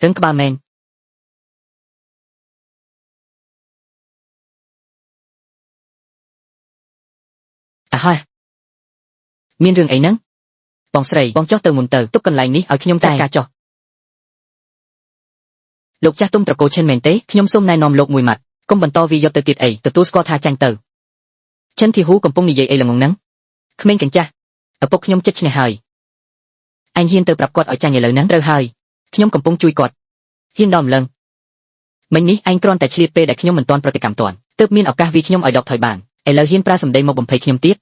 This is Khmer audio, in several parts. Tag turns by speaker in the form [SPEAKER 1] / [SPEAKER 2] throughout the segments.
[SPEAKER 1] រឿងក្បាលមែនហើយមានរឿងអីហ្នឹងបងស្រីបងចុះទៅមុនទៅទុកកន្លែងនេះឲ្យខ្ញុំចាត់ការចុះលោកចាស់ទុំត្រកូលឈិនមែនទេខ្ញុំសូមណែនាំលោកមួយម៉ាត់កុំបន្តវាយកទៅទៀតអីទទួលស្គាល់ថាចាញ់ទៅឈិនធីហ៊ូកំពុងនិយាយអីល្ងងហ្នឹងក្មេងកញ្ចាស់ឪពុកខ្ញុំចិត្តឈ្នះហើយអញហ៊ានទៅប្រាប់គាត់ឲ្យចាញ់ឥឡូវហ្នឹងត្រូវហើយខ្ញុំកំពុងជួយគាត់ហ៊ានដល់ម្លឹងមិញនេះអញគ្រាន់តែឆ្លៀតពេលដែលខ្ញុំមិនទាន់ប្រតិកម្មទាន់ទើបមានឱកាសវាខ្ញុំឲ្យដកថយបានឥឡូវហ៊ានប្រើសម្ដីមកបំភ័យខ្ញុំទៀត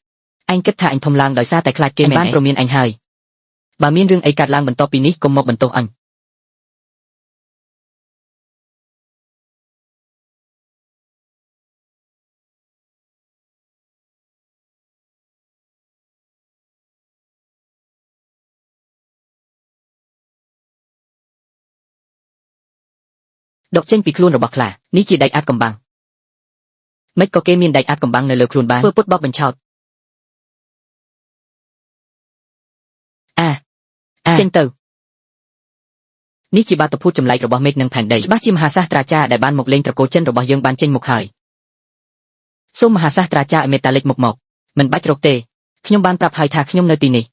[SPEAKER 1] អញគិតថាអញធំឡើងដោយសារតែខ្លាចគេបានព្រមានអញហើយបើមានរឿងអីកើតឡើងបន្ទាប់ពីនេះកុំមកបន្ទោសអញដកចេញពីខ្លួនរបស់ខ្លានេះជាដែកអាតកំបាំងមិនក៏គេមានដែកអាតកំបាំងនៅលើខ្លួនបានធ្វើពុតបបបញ្ឆោតចេញទៅនេះជាបាតុភូតចម្លែករបស់មេឃនិងផែនដីច្បាស់ជាមហាសាស្ត្រាចារ្យដែលបានមកលេងត្រកូលចិនរបស់យើងបានចេញមុខហើយសូមមហាសាស្ត្រាចារ្យឲ្យមេត្តាលេចមុខមកមិនបាច់រកទេខ្ញុំបានប្រាប់ហើយថាខ្ញុំនៅទីនេះ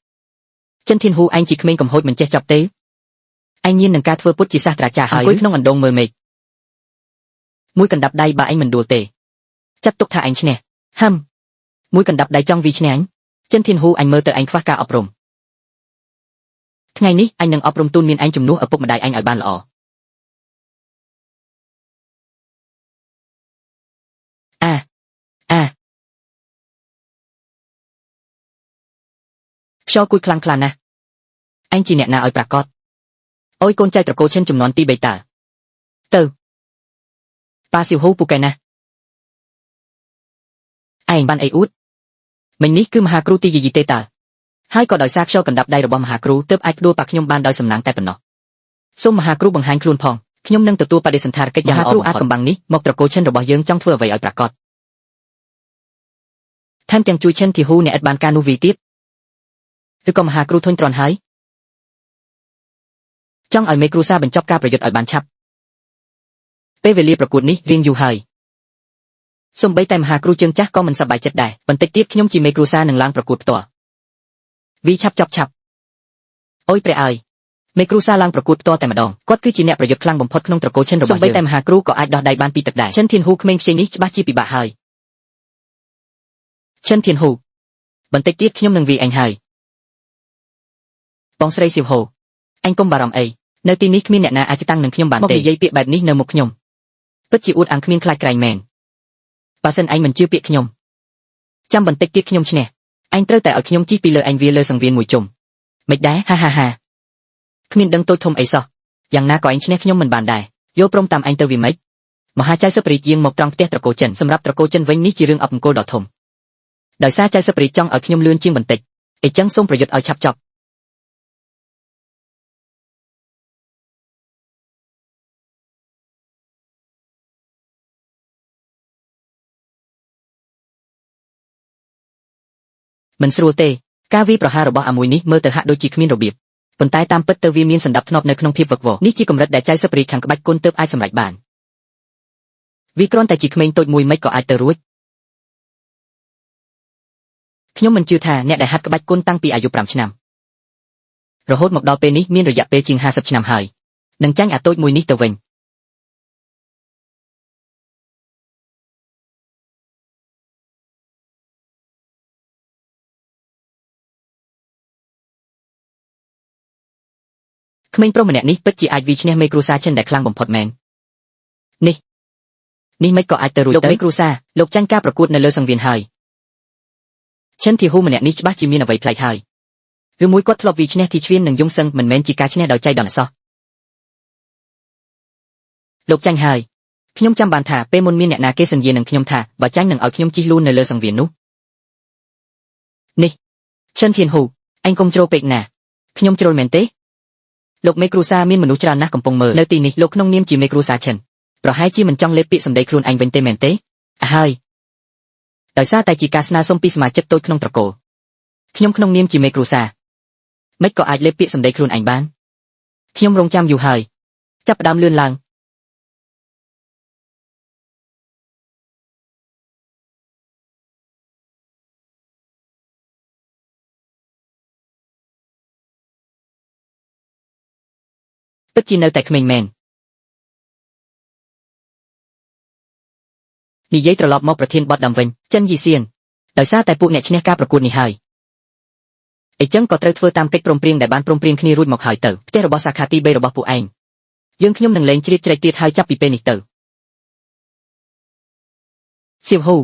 [SPEAKER 1] ចិនធានហ៊ូអញជាក្មេងកំហូចមិនចេះចប់ទេអញញៀននឹងការធ្វើពុតជាសាស្ត្រាចារ្យហើយអង្គុយក្នុងអណ្ដូងមើលមេឃមួយកណ្ដាប់ដៃបើអញមិនដួលទេចាត់ទុកថាអញឈ្នះមួយកណ្ដាប់ដៃចង់វាឈ្នះអញចិនធានហ៊ូអញមើលទៅអញខ្វះការអប់រំថ្ងៃនេះអញនឹងអប់រំទូនមានអញជំនួសឪពុកម្ដាយអញឲ្យបានល្អខ្យល់គួយខ្លាំងខ្លាណាស់អញជាអ្នកណាឲ្យប្រាកដអូយកូនចៅត្រកូលឈិនចំនួនទី3តើទៅប៉ាសៀវហ៊ូពូកែណាឯងបានអីអួតមិញនេះគឺមហាគ្រូទីយាយីទេតើហើយក៏ដោយសារខ្យល់កណ្ដាប់ដៃរបស់មហាគ្រូទើបអាចដួលប៉ាខ្ញុំបានដោយសំណាងតែប៉ុណ្ណោះសូមមហាគ្រូបង្ហាញខ្លួនផងខ្ញុំនឹងទទួលបដិសណ្ឋារកិច្ចយ៉ាងល្អបំផុតមហាគ្រូអាចកំបាំងនេះមកត្រកូលឈិនរបស់យើងចង់ធ្វើអ្វីឲ្យប្រាកដថែមទាំងជួយឈិនធីហ៊ូអ្នកឥតបានការនោះវីទៀតឬក៏មហាគ្រូធុញទ្រាន់ហើយចង់ឲ្យមេគ្រូសាបញ្ចប់ការប្រយុទ្ធឲ្យបានឆាប់ពេលវេលាប្រកួតនេះរៀងយូរហើយសូម្បីតែមហាគ្រូជើងចាស់ក៏មិនសប្បាយចិត្តដែរបន្តិចទៀតខ្ញុំជាមេគ្រូសានឹងឡើងប្រកួតផ្ទាល់វីឆាប់ចប់ឆាប់អូយព្រះអើយមេគ្រូសាឡើងប្រកួតផ្ទាល់តែម្ដងគាត់គឺជាអ្នកប្រយុទ្ធខ្លាំងបំផុតក្នុងត្រកូលឈិនរបស់យើងសូម្បីតែមហាគ្រូក៏អាចដោះដៃបានពីទឹកដែរឈិនធានហ៊ូក្មេងខ្ចីនេះច្បាស់ជាពិបាកហើយឈិនធានហ៊ូបន្តិចទៀតខ្ញុំនឹងវាយអញហើយបងស្រីសៀវហូអញកុំបារម្ភអីនៅទីនេះគ្មានអ្នកណាអាចតាំងនឹងខ្ញុំបានទេមកនិយាយពាក្យបែបនេះនៅមុខខ្ញុំពិតជាអួតអាងគ្មានខ្លាចក្រែងមែនបើសិនឯងមិនជឿពាក្យខ្ញុំចាំបន្តិចទៀតខ្ញុំឈ្នះអញត្រូវតែឲ្យខ្ញុំជិះពីលើអញវាលើសង្វៀនមួយជុំមិនដែរហាគ្មានដឹងតូចធំអីសោះយ៉ាងណាក៏អញឈ្នះខ្ញុំមិនបានដែរយកព្រមតាមអញទៅវាម៉េចមហាចៅសឹកព្រីយាងមកត្រង់ផ្ទះត្រកូលចិនសម្រាប់ត្រកូលចិនវិញនេះជារឿងអបអង្គលដ៏ធំដោយសារចៅសឹកព្រីចង់ឲ្យខ្ញុំលឿនជាងបន្តិចអញ្ចឹងសូមប្រយុទ្ធឲ្យឆាប់ចប់មិនស្រួលទេការវាយប្រហាររបស់អាមួយនេះមើលទៅហាក់ដូចជាគ្មានរបៀបប៉ុន្តែតាមពិតទៅវាមានសណ្ដាប់ធ្នាប់នៅក្នុងភាពវឹកវរនេះជាកម្រិតដែលចៅសឹកព្រីខាងក្បាច់គុណទើបអាចសម្រេចបានវាគ្រាន់តែជាក្មេងតូចមួយមិនក៏អាចទៅរួចខ្ញុំមិនជឿថាអ្នកដែលហាត់ក្បាច់គុណតាំងពីអាយុ5ឆ្នាំរហូតមកដល់ពេលនេះមានរយៈពេលជាង50ឆ្នាំហើយនឹងចាញ់អាតូចមួយនេះទៅវិញក្មេងប្រុសម្នាក់នេះពិតជាអាចវាយឈ្នះមេគ្រូសាឈិនដែលខ្លាំងបំផុតមែននេះមិនក៏អាចទៅរួចទៅមេគ្រូសាលោកចាញ់ការប្រកួតនៅលើសង្វៀនហើយឈិនធីហ៊ូម្នាក់នេះច្បាស់ជាមានអ្វីប្លែកហើយឬមួយគាត់ធ្លាប់វាយឈ្នះទីឆ្វៀននិងយងសឹងមិនមែនជាការឈ្នះដោយចៃដន្យសោះលោកចាញ់ហើយខ្ញុំចាំបានថាពេលមុនមានអ្នកណាគេសន្យានឹងខ្ញុំថាបើចាញ់នឹងឲ្យខ្ញុំជិះលូននៅលើសង្វៀននោះនេះឈិនធានហ៊ូអញកុំជ្រុលពេកណាខ្ញុំជ្រុលមែនទេលោកមេគ្រូសាមានមនុស្សច្រើនណាស់កំពុងមើលនៅទីនេះលោកក្នុងនាមជាមេគ្រូសាឈិនប្រហែលជាមិនចង់លេបពាក្យសម្ដីខ្លួនឯងវិញទេមែនទេហើយដោយសារតែជាការស្នើសុំពីសមាជិកតូចក្នុងត្រកូលខ្ញុំក្នុងនាមជាមេគ្រូសាមិនក៏អាចលេបពាក្យសម្ដីខ្លួនឯងបានខ្ញុំរងចាំយូរហើយ ចាប់ផ្ដើមលឿនឡើងពិតជានៅតែក្មេងមែននិយាយត្រឡប់មកប្រធានបទដើមវិញចិនយីសៀនដោយសារតែពួកអ្នកឈ្នះការប្រកួតនេះហើយអីចឹងក៏ត្រូវធ្វើតាមកិច្ចព្រមព្រៀងដែលបានព្រមព្រៀងគ្នារួចមកហើយទៅផ្ទះរបស់សាខាទី3របស់ពួកឯងយើងខ្ញុំនឹងលេងជ្រៀតជ្រែកទៀតហើយចាប់ពីពេលនេះទៅសៀវហ៊ូ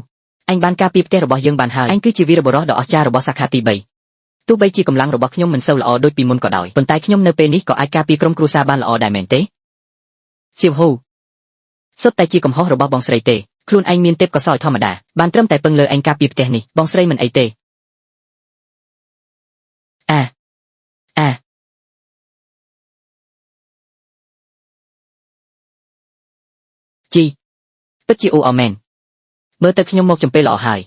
[SPEAKER 1] អញបានការពារផ្ទះរបស់យើងបានហើយអញគឺជាវីរបុរសដ៏អស្ចារ្យរបស់សាខាទី3ទោះបីជាកម្លាំងរបស់ខ្ញុំមិនសូវល្អដូចពីមុនក៏ដោយប៉ុន្តែខ្ញុំនៅពេលនេះក៏អាចការពារក្រុមគ្រួសារបានល្អដែរមែនទេសៀវហ៊ូសុទ្ធតែជាកំហុសរបស់បងស្រីទេខ្លួនឯងមានទេពកោសល្យធម្មតាបានត្រឹមតែពឹងលើឯងការពារផ្ទះនេះបងស្រីមិនអីទេជីពិតជាអូអមែនមើលទៅខ្ញុំមកចំពេលល្អហើយ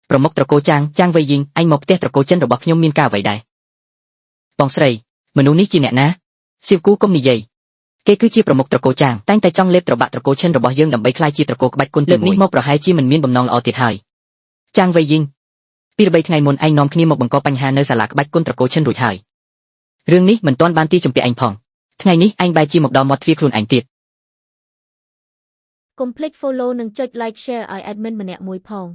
[SPEAKER 1] ប្រមុខត្រកូលចាងវៃយីងអញមកផ្ទះត្រកូលចិនរបស់ខ្ញុំមានការអ្វីដែរបងស្រីមនុស្សនេះជាអ្នកណាសៀវគូកុំនិយាយគេគឺជាប្រមុខត្រកូលចាងតែងតែចង់លេបត្របាក់ត្រកូលចិនរបស់យើងដើម្បីក្លាយជាត្រកូលក្បាច់គុណលើកនេះមកប្រហែលជាមិនមានបំណងល្អទៀតហើយចាងវៃយីងពី3ថ្ងៃមុនឯងនាំគ្នាមកបង្កបញ្ហានៅសាលាក្បាច់គុណត្រកូលចិនរួចហើយរឿងនេះមិនទាន់បានទីជំពាក់ឯងផងថ្ងៃនេះឯងបែរជាមកដល់មាត់ទ្វារខ្លួនឯងទៀត
[SPEAKER 2] កុំភ្លេច follow និងចុច like share ឲ្យ admin ម្នាក់មួយផង